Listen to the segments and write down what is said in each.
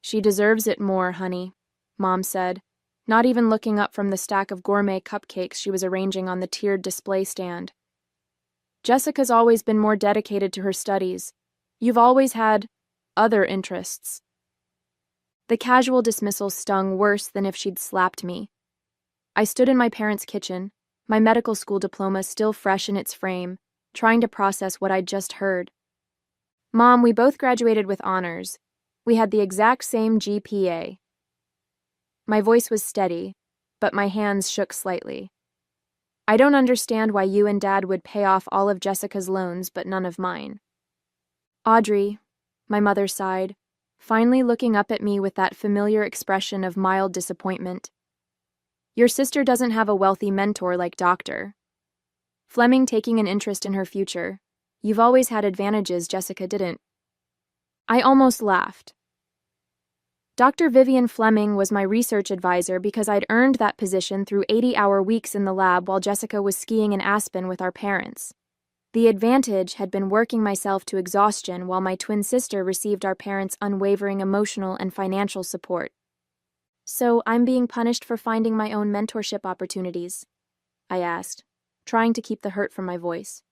She deserves it more, honey, Mom said, not even looking up from the stack of gourmet cupcakes she was arranging on the tiered display stand. Jessica's always been more dedicated to her studies. You've always had other interests. The casual dismissal stung worse than if she'd slapped me. I stood in my parents' kitchen, my medical school diploma still fresh in its frame, trying to process what I'd just heard. Mom, we both graduated with honors. We had the exact same GPA. My voice was steady, but my hands shook slightly. I don't understand why you and Dad would pay off all of Jessica's loans, but none of mine. Audrey, my mother sighed, finally looking up at me with that familiar expression of mild disappointment. Your sister doesn't have a wealthy mentor like Dr. Fleming taking an interest in her future. You've always had advantages Jessica didn't. I almost laughed. Dr. Vivian Fleming was my research advisor because I'd earned that position through 80-hour weeks in the lab while Jessica was skiing in Aspen with our parents. The advantage had been working myself to exhaustion while my twin sister received our parents' unwavering emotional and financial support. So I'm being punished for finding my own mentorship opportunities? I asked, trying to keep the hurt from my voice.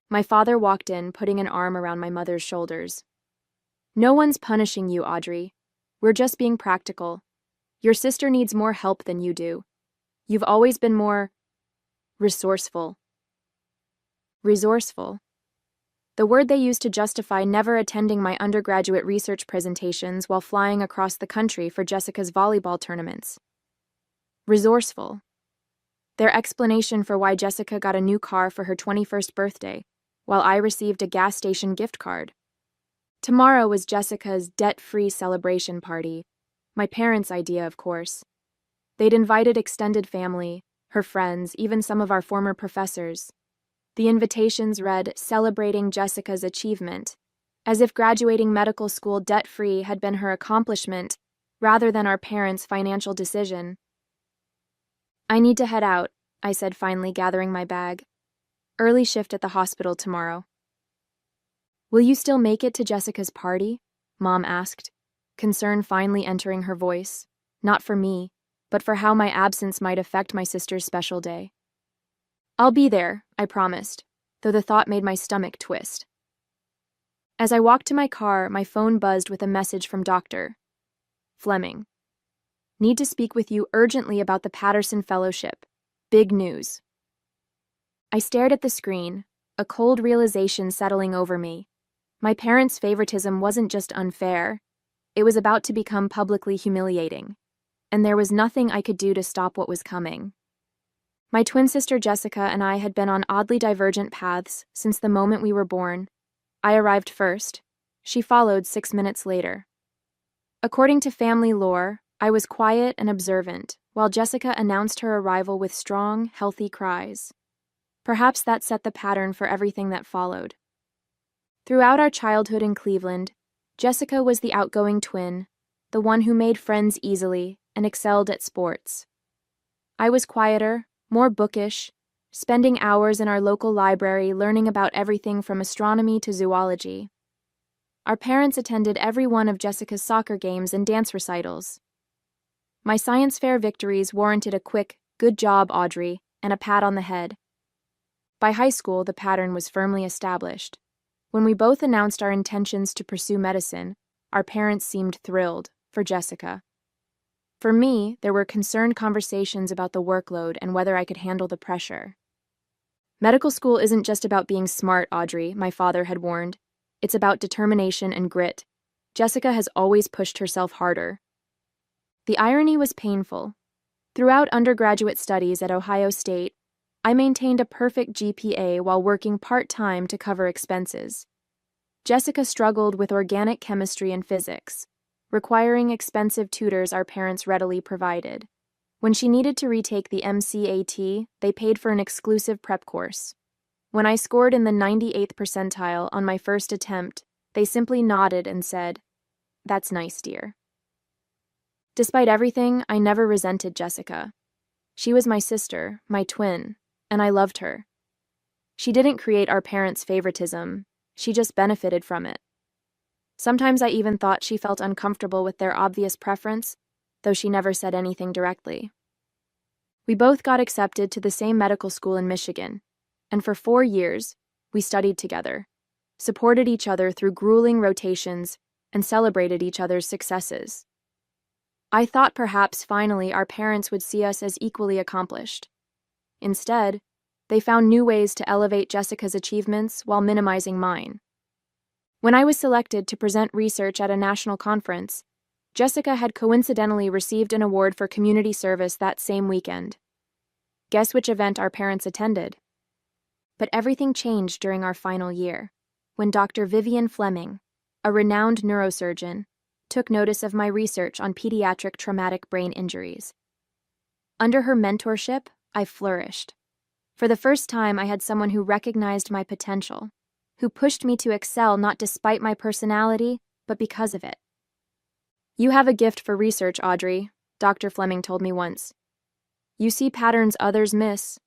My father walked in, putting an arm around my mother's shoulders. No one's punishing you, Audrey. We're just being practical. Your sister needs more help than you do. You've always been more resourceful. Resourceful. The word they used to justify never attending my undergraduate research presentations while flying across the country for Jessica's volleyball tournaments. Resourceful. Their explanation for why Jessica got a new car for her 21st birthday, while I received a gas station gift card. Tomorrow was Jessica's debt-free celebration party, my parents' idea, of course. They'd invited extended family, her friends, even some of our former professors. The invitations read, "Celebrating Jessica's achievement," as if graduating medical school debt-free had been her accomplishment, rather than our parents' financial decision. I need to head out, I said, finally gathering my bag. Early shift at the hospital tomorrow. Will you still make it to Jessica's party? Mom asked, concern finally entering her voice, not for me, but for how my absence might affect my sister's special day. I'll be there, I promised, though the thought made my stomach twist. As I walked to my car, my phone buzzed with a message from Dr. Fleming. Need to speak with you urgently about the Patterson Fellowship. Big news. I stared at the screen, a cold realization settling over me. My parents' favoritism wasn't just unfair, it was about to become publicly humiliating, and there was nothing I could do to stop what was coming. My twin sister Jessica and I had been on oddly divergent paths since the moment we were born. I arrived first. She followed 6 minutes later. According to family lore, I was quiet and observant, while Jessica announced her arrival with strong, healthy cries. Perhaps that set the pattern for everything that followed. Throughout our childhood in Cleveland, Jessica was the outgoing twin, the one who made friends easily and excelled at sports. I was quieter, more bookish, spending hours in our local library learning about everything from astronomy to zoology. Our parents attended every one of Jessica's soccer games and dance recitals. My science fair victories warranted a quick, "Good job, Audrey," and a pat on the head. By high school, the pattern was firmly established. When we both announced our intentions to pursue medicine, our parents seemed thrilled, for Jessica. For me, there were concerned conversations about the workload and whether I could handle the pressure. Medical school isn't just about being smart, Audrey, my father had warned. It's about determination and grit. Jessica has always pushed herself harder. The irony was painful. Throughout undergraduate studies at Ohio State, I maintained a perfect GPA while working part-time to cover expenses. Jessica struggled with organic chemistry and physics, requiring expensive tutors our parents readily provided. When she needed to retake the MCAT, they paid for an exclusive prep course. When I scored in the 98th percentile on my first attempt, they simply nodded and said, "That's nice, dear." Despite everything, I never resented Jessica. She was my sister, my twin, and I loved her. She didn't create our parents' favoritism, she just benefited from it. Sometimes I even thought she felt uncomfortable with their obvious preference, though she never said anything directly. We both got accepted to the same medical school in Michigan, and for 4 years, we studied together, supported each other through grueling rotations, and celebrated each other's successes. I thought perhaps finally our parents would see us as equally accomplished. Instead, they found new ways to elevate Jessica's achievements while minimizing mine. When I was selected to present research at a national conference, Jessica had coincidentally received an award for community service that same weekend. Guess which event our parents attended? But everything changed during our final year, when Dr. Vivian Fleming, a renowned neurosurgeon, took notice of my research on pediatric traumatic brain injuries. Under her mentorship, I flourished. For the first time, I had someone who recognized my potential, who pushed me to excel not despite my personality, but because of it. "You have a gift for research, Audrey," Dr. Fleming told me once. "You see patterns others miss.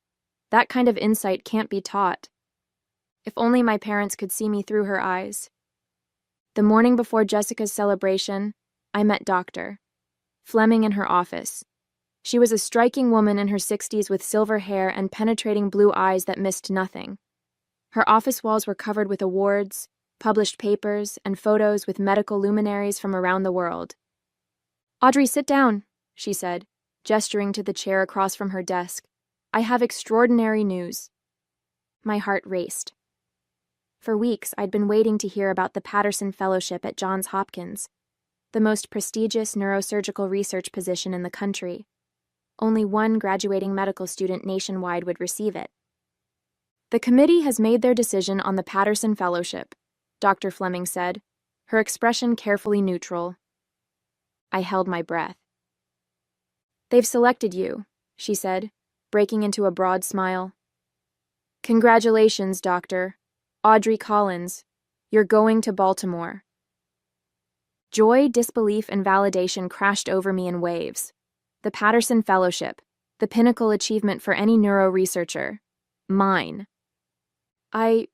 That kind of insight can't be taught." If only my parents could see me through her eyes. The morning before Jessica's celebration, I met Dr. Fleming in her office. She was a striking woman in her 60s with silver hair and penetrating blue eyes that missed nothing. Her office walls were covered with awards, published papers, and photos with medical luminaries from around the world. "Audrey, sit down," she said, gesturing to the chair across from her desk. "I have extraordinary news." My heart raced. For weeks, I'd been waiting to hear about the Patterson Fellowship at Johns Hopkins, the most prestigious neurosurgical research position in the country. Only one graduating medical student nationwide would receive it. "The committee has made their decision on the Patterson Fellowship," Dr. Fleming said, her expression carefully neutral. I held my breath. "They've selected you," she said, breaking into a broad smile. "Congratulations, Doctor. Audrey Collins. You're going to Baltimore." Joy, disbelief, and validation crashed over me in waves. The Patterson Fellowship, the pinnacle achievement for any neuro researcher. Mine. I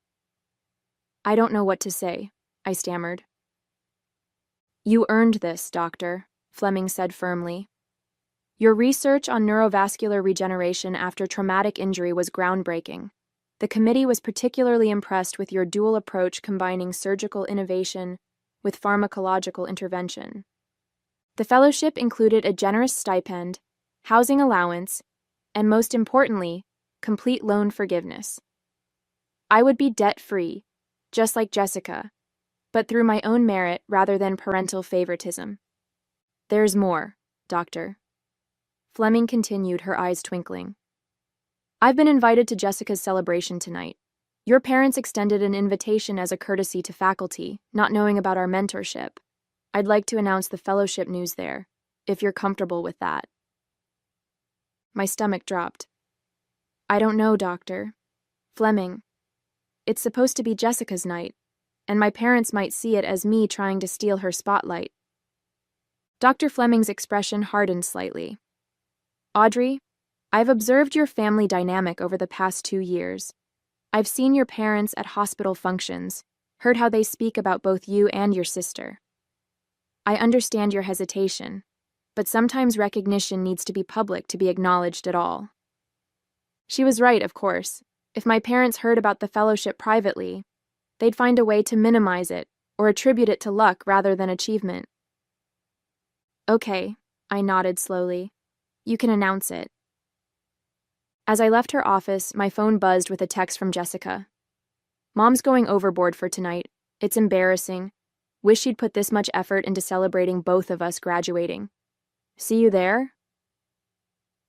don't know what to say," I stammered. "You earned this, Doctor," Fleming said firmly. "Your research on neurovascular regeneration after traumatic injury was groundbreaking. The committee was particularly impressed with your dual approach combining surgical innovation with pharmacological intervention. The fellowship included a generous stipend, housing allowance, and most importantly, complete loan forgiveness. I would be debt-free, just like Jessica, but through my own merit rather than parental favoritism. There's more, Doctor." Fleming continued, her eyes twinkling. "I've been invited to Jessica's celebration tonight. Your parents extended an invitation as a courtesy to faculty, not knowing about our mentorship. I'd like to announce the fellowship news there, if you're comfortable with that." My stomach dropped. "I don't know, Doctor. Fleming. It's supposed to be Jessica's night, and my parents might see it as me trying to steal her spotlight." Dr. Fleming's expression hardened slightly. "Audrey, I've observed your family dynamic over the past 2 years. I've seen your parents at hospital functions, heard how they speak about both you and your sister. I understand your hesitation, but sometimes recognition needs to be public to be acknowledged at all." She was right, of course. If my parents heard about the fellowship privately, they'd find a way to minimize it or attribute it to luck rather than achievement. "Okay," I nodded slowly. "You can announce it." As I left her office, my phone buzzed with a text from Jessica. "Mom's going overboard for tonight. It's embarrassing. Wish she'd put this much effort into celebrating both of us graduating. See you there?"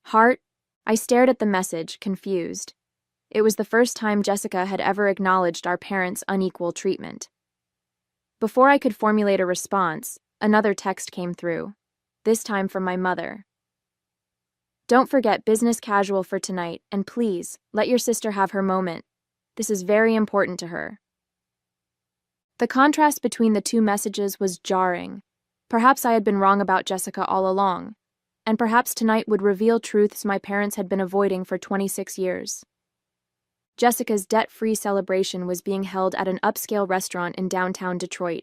Heart, I stared at the message, confused. It was the first time Jessica had ever acknowledged our parents' unequal treatment. Before I could formulate a response, another text came through, this time from my mother. "Don't forget business casual for tonight, and please, let your sister have her moment. This is very important to her." The contrast between the two messages was jarring. Perhaps I had been wrong about Jessica all along, and perhaps tonight would reveal truths my parents had been avoiding for 26 years. Jessica's debt-free celebration was being held at an upscale restaurant in downtown Detroit.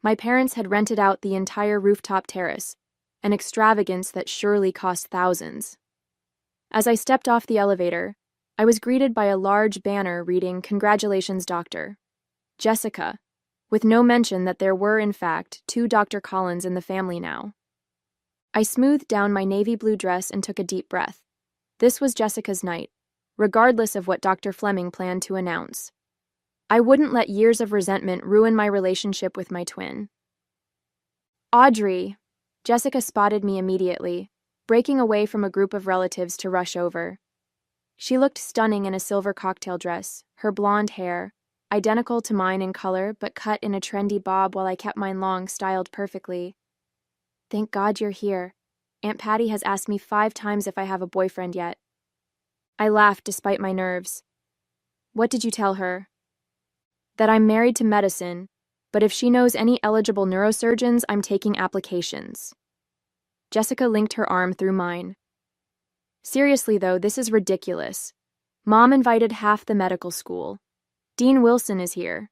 My parents had rented out the entire rooftop terrace, an extravagance that surely cost thousands. As I stepped off the elevator, I was greeted by a large banner reading, "Congratulations, Doctor Jessica," with no mention that there were, in fact, 2 Dr. Collins in the family now. I smoothed down my navy blue dress and took a deep breath. This was Jessica's night, regardless of what Dr. Fleming planned to announce. I wouldn't let years of resentment ruin my relationship with my twin. "Audrey!" Jessica spotted me immediately, breaking away from a group of relatives to rush over. She looked stunning in a silver cocktail dress, her blonde hair, identical to mine in color but cut in a trendy bob while I kept mine long, styled perfectly. "Thank God you're here. Aunt Patty has asked me 5 times if I have a boyfriend yet." I laughed despite my nerves. "What did you tell her?" "That I'm married to medicine, but if she knows any eligible neurosurgeons, I'm taking applications." Jessica linked her arm through mine. "Seriously though, this is ridiculous. Mom invited half the medical school. Dean Wilson is here."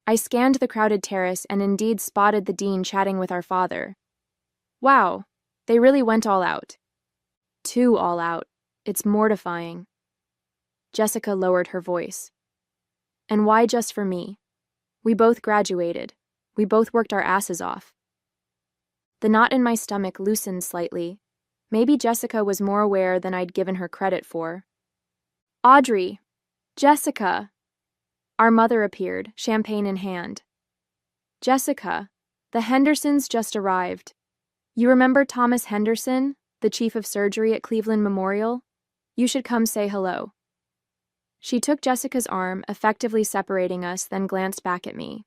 I scanned the crowded terrace and indeed spotted the dean chatting with our father. Wow, they really went all out. Too all out. It's mortifying. Jessica lowered her voice. "And why just for me? We both graduated. We both worked our asses off." The knot in my stomach loosened slightly. Maybe Jessica was more aware than I'd given her credit for. "Audrey! Jessica!" Our mother appeared, champagne in hand. "Jessica, the Hendersons just arrived. You remember Thomas Henderson, the chief of surgery at Cleveland Memorial? You should come say hello." She took Jessica's arm, effectively separating us, then glanced back at me.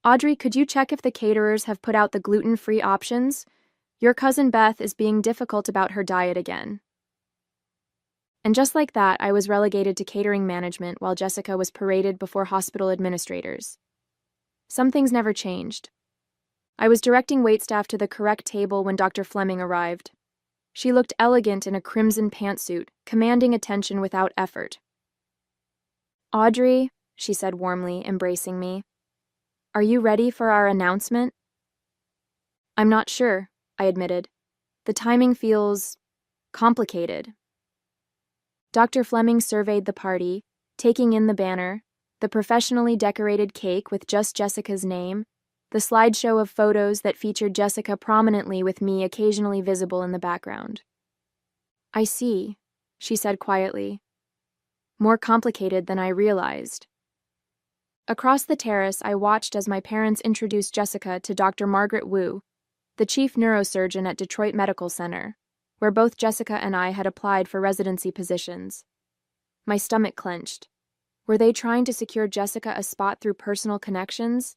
"Audrey, could you check if the caterers have put out the gluten-free options? Your cousin Beth is being difficult about her diet again." And just like that, I was relegated to catering management while Jessica was paraded before hospital administrators. Some things never changed. I was directing waitstaff to the correct table when Dr. Fleming arrived. She looked elegant in a crimson pantsuit, commanding attention without effort. "Audrey," she said warmly, embracing me, "are you ready for our announcement?" "I'm not sure," I admitted. "The timing feels complicated." Dr. Fleming surveyed the party, taking in the banner, the professionally decorated cake with just Jessica's name, the slideshow of photos that featured Jessica prominently with me occasionally visible in the background. "I see," she said quietly. "More complicated than I realized." Across the terrace, I watched as my parents introduced Jessica to Dr. Margaret Wu, the chief neurosurgeon at Detroit Medical Center, where both Jessica and I had applied for residency positions. My stomach clenched. Were they trying to secure Jessica a spot through personal connections?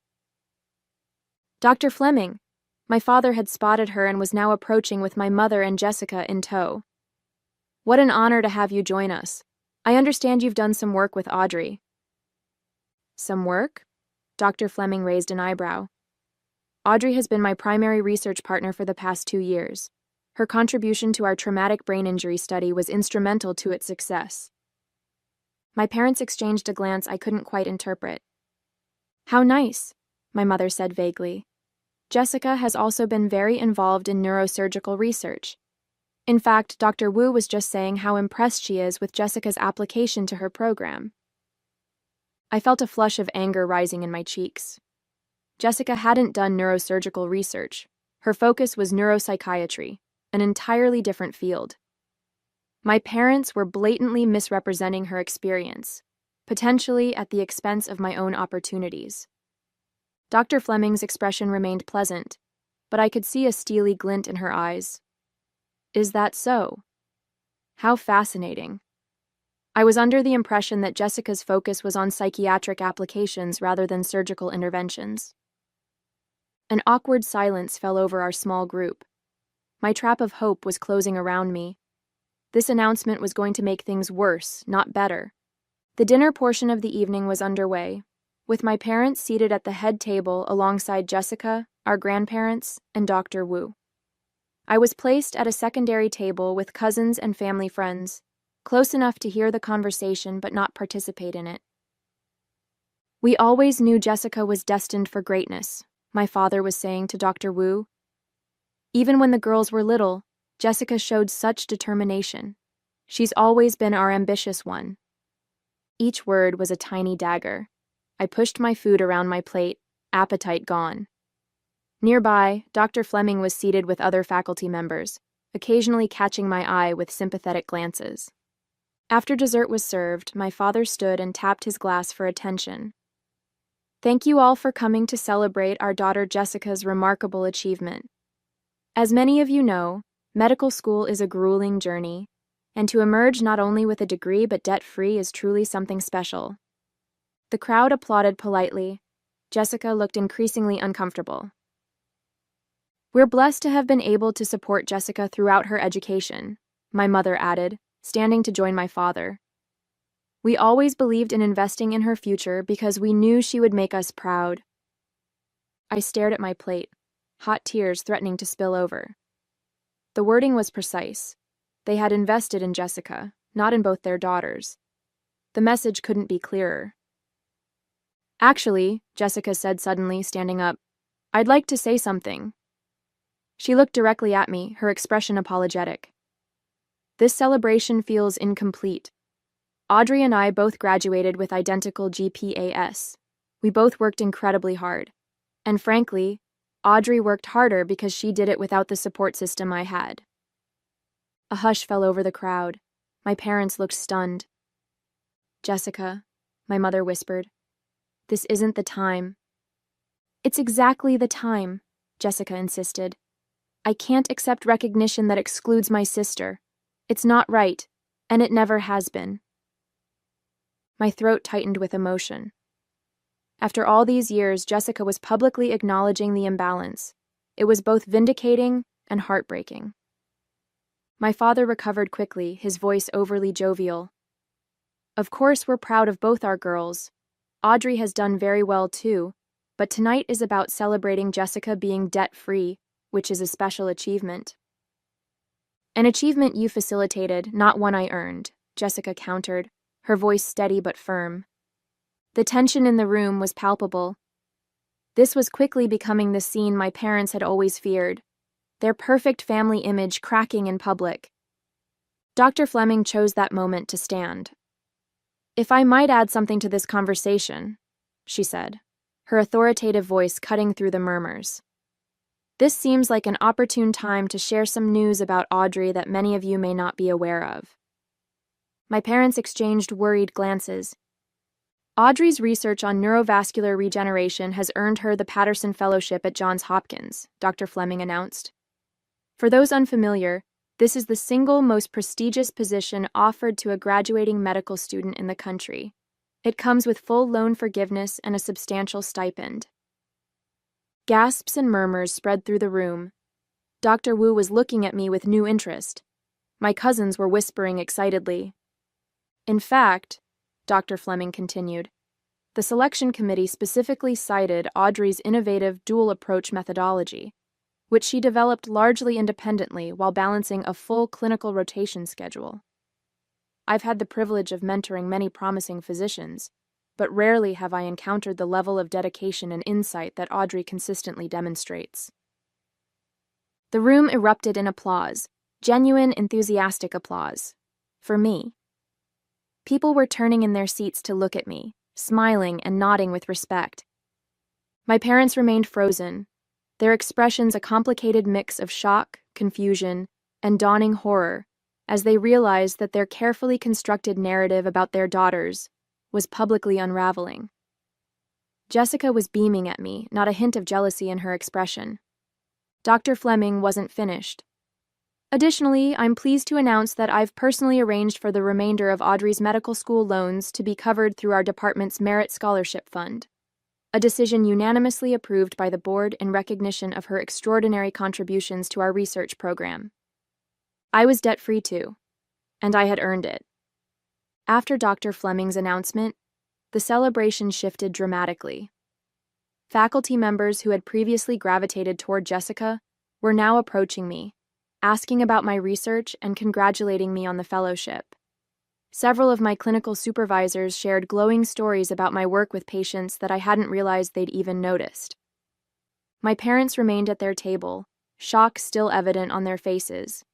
"Dr. Fleming," my father had spotted her and was now approaching with my mother and Jessica in tow. "What an honor to have you join us. I understand you've done some work with Audrey." "Some work?" Dr. Fleming raised an eyebrow. "Audrey has been my primary research partner for the past 2 years. Her contribution to our traumatic brain injury study was instrumental to its success." My parents exchanged a glance I couldn't quite interpret. "How nice," my mother said vaguely. "Jessica has also been very involved in neurosurgical research. In fact, Dr. Wu was just saying how impressed she is with Jessica's application to her program." I felt a flush of anger rising in my cheeks. Jessica hadn't done neurosurgical research. Her focus was neuropsychiatry, an entirely different field. My parents were blatantly misrepresenting her experience, potentially at the expense of my own opportunities. Dr. Fleming's expression remained pleasant, but I could see a steely glint in her eyes. Is that so? How fascinating. I was under the impression that Jessica's focus was on psychiatric applications rather than surgical interventions. An awkward silence fell over our small group. My trap of hope was closing around me. This announcement was going to make things worse, not better. The dinner portion of the evening was underway, with my parents seated at the head table alongside Jessica, our grandparents, and Dr. Wu. I was placed at a secondary table with cousins and family friends, close enough to hear the conversation but not participate in it. "We always knew Jessica was destined for greatness," my father was saying to Dr. Wu. "Even when the girls were little, Jessica showed such determination. She's always been our ambitious one." Each word was a tiny dagger. I pushed my food around my plate, appetite gone. Nearby, Dr. Fleming was seated with other faculty members, occasionally catching my eye with sympathetic glances. After dessert was served, my father stood and tapped his glass for attention. "Thank you all for coming to celebrate our daughter Jessica's remarkable achievement. As many of you know, medical school is a grueling journey, and to emerge not only with a degree but debt-free is truly something special." The crowd applauded politely. Jessica looked increasingly uncomfortable. "We're blessed to have been able to support Jessica throughout her education," my mother added, standing to join my father. "We always believed in investing in her future because we knew she would make us proud." I stared at my plate, hot tears threatening to spill over. The wording was precise. They had invested in Jessica, not in both their daughters. The message couldn't be clearer. "Actually," Jessica said suddenly, standing up, "I'd like to say something." She looked directly at me, her expression apologetic. "This celebration feels incomplete. Audrey and I both graduated with identical GPAs. We both worked incredibly hard. And frankly, Audrey worked harder because she did it without the support system I had." A hush fell over the crowd. My parents looked stunned. "Jessica," my mother whispered, "this isn't the time." "It's exactly the time," Jessica insisted. "I can't accept recognition that excludes my sister. It's not right, and it never has been." My throat tightened with emotion. After all these years, Jessica was publicly acknowledging the imbalance. It was both vindicating and heartbreaking. My father recovered quickly, his voice overly jovial. "Of course, we're proud of both our girls. Audrey has done very well too, but tonight is about celebrating Jessica being debt-free, which is a special achievement." "An achievement you facilitated, not one I earned," Jessica countered, her voice steady but firm. The tension in the room was palpable. This was quickly becoming the scene my parents had always feared, their perfect family image cracking in public. Dr. Fleming chose that moment to stand. "If I might add something to this conversation," she said, her authoritative voice cutting through the murmurs. "This seems like an opportune time to share some news about Audrey that many of you may not be aware of." My parents exchanged worried glances. "Audrey's research on neurovascular regeneration has earned her the Patterson Fellowship at Johns Hopkins," Dr. Fleming announced. "For those unfamiliar, this is the single most prestigious position offered to a graduating medical student in the country. It comes with full loan forgiveness and a substantial stipend." Gasps and murmurs spread through the room. Dr. Wu was looking at me with new interest. My cousins were whispering excitedly. "In fact," Dr. Fleming continued, "the selection committee specifically cited Audrey's innovative dual-approach methodology, which she developed largely independently while balancing a full clinical rotation schedule. I've had the privilege of mentoring many promising physicians, but rarely have I encountered the level of dedication and insight that Audrey consistently demonstrates." The room erupted in applause, genuine, enthusiastic applause. For me. People were turning in their seats to look at me, smiling and nodding with respect. My parents remained frozen, their expressions a complicated mix of shock, confusion, and dawning horror as they realized that their carefully constructed narrative about their daughters was publicly unraveling. Jessica was beaming at me, not a hint of jealousy in her expression. Dr. Fleming wasn't finished. "Additionally, I'm pleased to announce that I've personally arranged for the remainder of Audrey's medical school loans to be covered through our department's Merit Scholarship Fund, a decision unanimously approved by the board in recognition of her extraordinary contributions to our research program. I was debt-free too, and I had earned it." After Dr. Fleming's announcement, the celebration shifted dramatically. Faculty members who had previously gravitated toward Jessica were now approaching me, asking about my research and congratulating me on the fellowship. Several of my clinical supervisors shared glowing stories about my work with patients that I hadn't realized they'd even noticed. My parents remained at their table, shock still evident on their faces.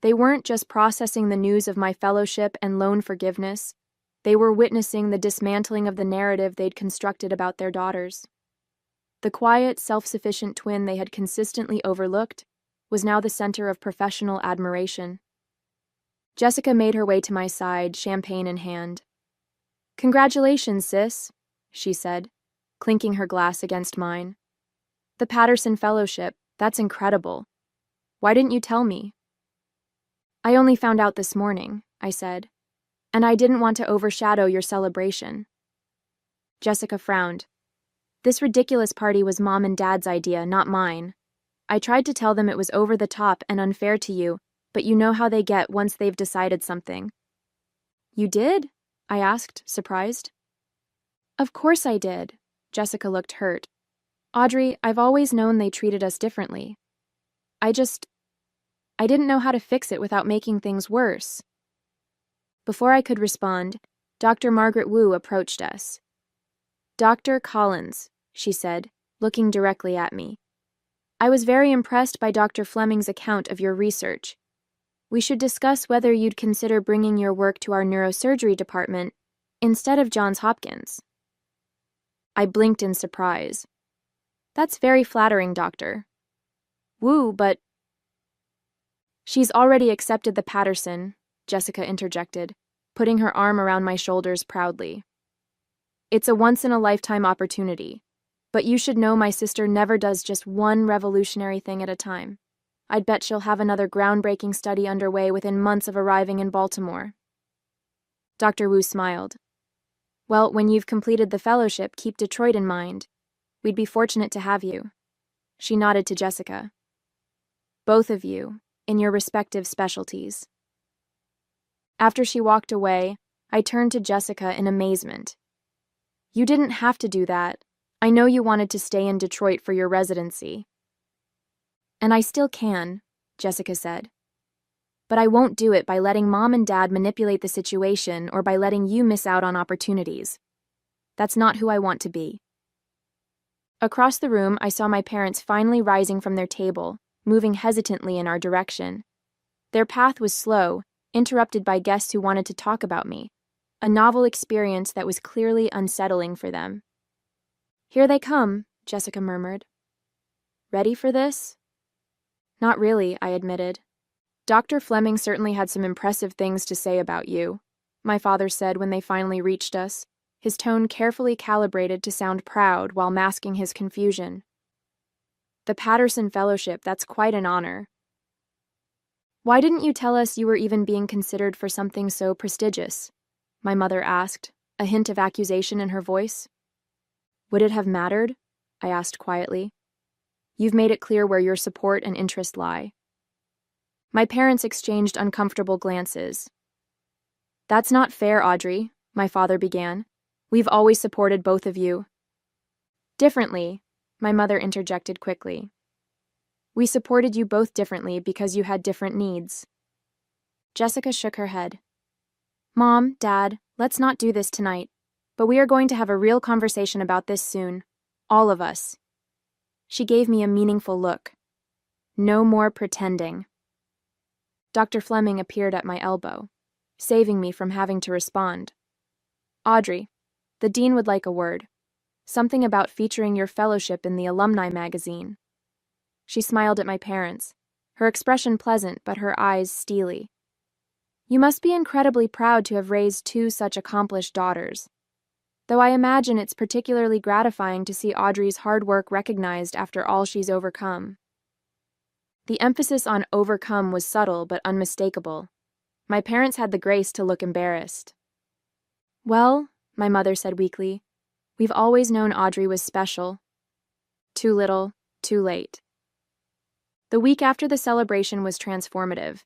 They weren't just processing the news of my fellowship and loan forgiveness, they were witnessing the dismantling of the narrative they'd constructed about their daughters. The quiet, self-sufficient twin they had consistently overlooked was now the center of professional admiration. Jessica made her way to my side, champagne in hand. "Congratulations, sis," she said, clinking her glass against mine. "The Patterson Fellowship, that's incredible. Why didn't you tell me?" "I only found out this morning," I said, "and I didn't want to overshadow your celebration." Jessica frowned. "This ridiculous party was Mom and Dad's idea, not mine. I tried to tell them it was over the top and unfair to you, but you know how they get once they've decided something." "You did?" I asked, surprised. "Of course I did." Jessica looked hurt. "Audrey, I've always known they treated us differently. I didn't know how to fix it without making things worse." Before I could respond, Dr. Margaret Wu approached us. "Dr. Collins," she said, looking directly at me. "I was very impressed by Dr. Fleming's account of your research. We should discuss whether you'd consider bringing your work to our neurosurgery department instead of Johns Hopkins." I blinked in surprise. "That's very flattering, Doctor Wu, but—" "She's already accepted the Patterson," Jessica interjected, putting her arm around my shoulders proudly. "It's a once-in-a-lifetime opportunity, but you should know my sister never does just one revolutionary thing at a time. I'd bet she'll have another groundbreaking study underway within months of arriving in Baltimore." Dr. Wu smiled. "Well, when you've completed the fellowship, keep Detroit in mind. We'd be fortunate to have you." She nodded to Jessica. "Both of you, in your respective specialties." After she walked away, I turned to Jessica in amazement. "You didn't have to do that. I know you wanted to stay in Detroit for your residency." "And I still can," Jessica said. "But I won't do it by letting Mom and Dad manipulate the situation or by letting you miss out on opportunities. That's not who I want to be." Across the room, I saw my parents finally rising from their table, moving hesitantly in our direction. Their path was slow, interrupted by guests who wanted to talk about me, a novel experience that was clearly unsettling for them. "Here they come," Jessica murmured. "Ready for this?" "Not really," I admitted. "Dr. Fleming certainly had some impressive things to say about you," my father said when they finally reached us, his tone carefully calibrated to sound proud while masking his confusion. "The Patterson Fellowship, that's quite an honor." "Why didn't you tell us you were even being considered for something so prestigious?" my mother asked, a hint of accusation in her voice. "Would it have mattered?" I asked quietly. "You've made it clear where your support and interest lie." My parents exchanged uncomfortable glances. "That's not fair, Audrey," my father began. "We've always supported both of you." "Differently," my mother interjected quickly. "We supported you both differently because you had different needs." Jessica shook her head. "Mom, Dad, let's not do this tonight, but we are going to have a real conversation about this soon. All of us." She gave me a meaningful look. "No more pretending." Dr. Fleming appeared at my elbow, saving me from having to respond. "Audrey, the dean would like a word. Something about featuring your fellowship in the alumni magazine." She smiled at my parents, her expression pleasant but her eyes steely. "You must be incredibly proud to have raised two such accomplished daughters. Though I imagine it's particularly gratifying to see Audrey's hard work recognized after all she's overcome." The emphasis on overcome was subtle but unmistakable. My parents had the grace to look embarrassed. "Well," my mother said weakly, "we've always known Audrey was special. Too little, too late." The week after the celebration was transformative.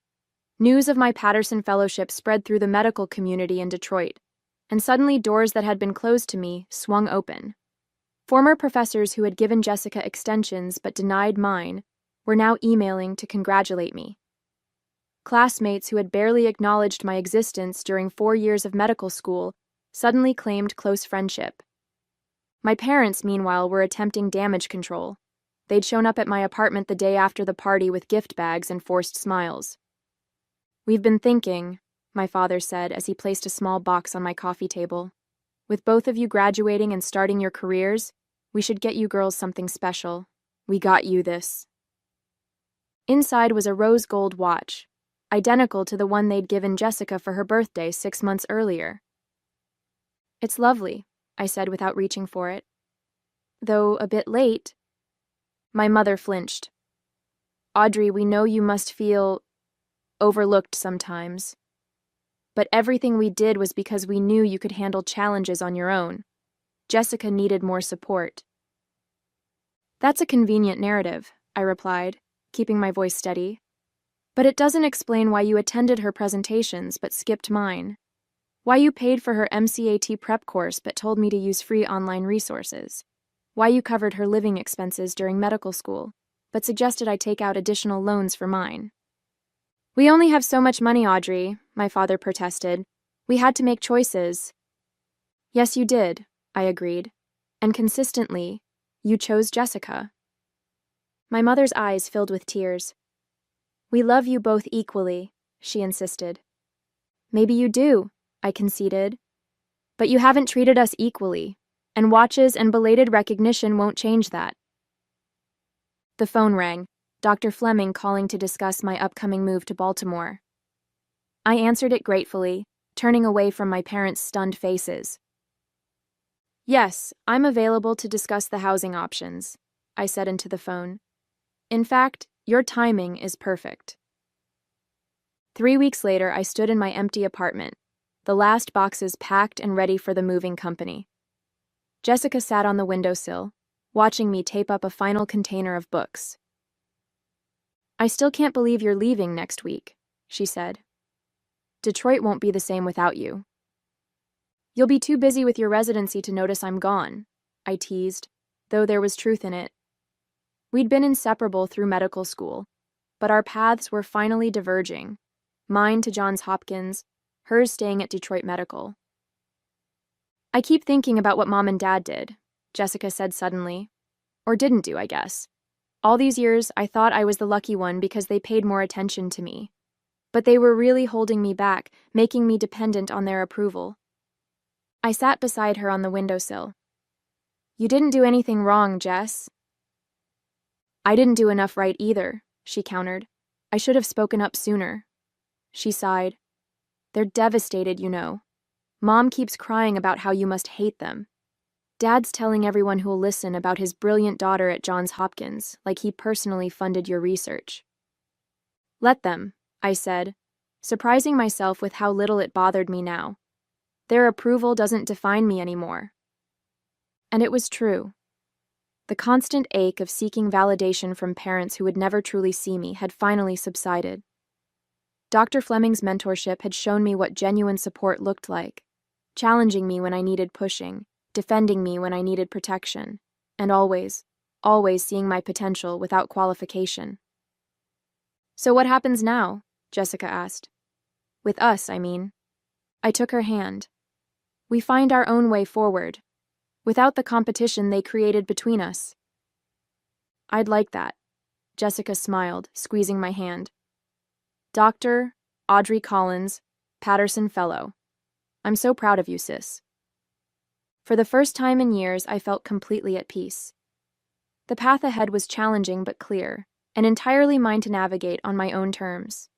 News of my Patterson Fellowship spread through the medical community in Detroit, and suddenly doors that had been closed to me swung open. Former professors who had given Jessica extensions but denied mine were now emailing to congratulate me. Classmates who had barely acknowledged my existence during 4 years of medical school suddenly claimed close friendship. My parents, meanwhile, were attempting damage control. They'd shown up at my apartment the day after the party with gift bags and forced smiles. "We've been thinking," my father said as he placed a small box on my coffee table. "With both of you graduating and starting your careers, we should get you girls something special. We got you this." Inside was a rose gold watch, identical to the one they'd given Jessica for her birthday 6 months earlier. "It's lovely," I said without reaching for it. "Though a bit late." My mother flinched. "Audrey, we know you must feel overlooked sometimes. But everything we did was because we knew you could handle challenges on your own. Jessica needed more support." "That's a convenient narrative," I replied, keeping my voice steady. "But it doesn't explain why you attended her presentations but skipped mine. Why you paid for her MCAT prep course but told me to use free online resources. Why you covered her living expenses during medical school, but suggested I take out additional loans for mine." "We only have so much money, Audrey," my father protested. "We had to make choices." "Yes, you did," I agreed. "And consistently, you chose Jessica." My mother's eyes filled with tears. "We love you both equally," she insisted. "Maybe you do," I conceded. "But you haven't treated us equally, and watches and belated recognition won't change that." The phone rang, Dr. Fleming calling to discuss my upcoming move to Baltimore. I answered it gratefully, turning away from my parents' stunned faces. "Yes, I'm available to discuss the housing options," I said into the phone. "In fact, your timing is perfect." 3 weeks later, I stood in my empty apartment, the last boxes packed and ready for the moving company. Jessica sat on the windowsill, watching me tape up a final container of books. "I still can't believe you're leaving next week," she said. "Detroit won't be the same without you." "You'll be too busy with your residency to notice I'm gone," I teased, though there was truth in it. We'd been inseparable through medical school, but our paths were finally diverging, mine to Johns Hopkins, hers staying at Detroit Medical. "I keep thinking about what Mom and Dad did," Jessica said suddenly. Or didn't do, I guess. All these years, I thought I was the lucky one because they paid more attention to me. But they were really holding me back, making me dependent on their approval. I sat beside her on the windowsill. "You didn't do anything wrong, Jess." "I didn't do enough right either," she countered. "I should have spoken up sooner." She sighed. "They're devastated, you know. Mom keeps crying about how you must hate them. Dad's telling everyone who'll listen about his brilliant daughter at Johns Hopkins, like he personally funded your research." "Let them," I said, surprising myself with how little it bothered me now. Their approval doesn't define me anymore. And it was true. The constant ache of seeking validation from parents who would never truly see me had finally subsided. Dr. Fleming's mentorship had shown me what genuine support looked like, challenging me when I needed pushing, defending me when I needed protection, and always seeing my potential without qualification. "So what happens now?" Jessica asked. "With us, I mean." I took her hand. "We find our own way forward, without the competition they created between us." "I'd like that." Jessica smiled, squeezing my hand. "Dr. Audrey Collins, Patterson Fellow. I'm so proud of you, sis." For the first time in years, I felt completely at peace. The path ahead was challenging but clear, and entirely mine to navigate on my own terms.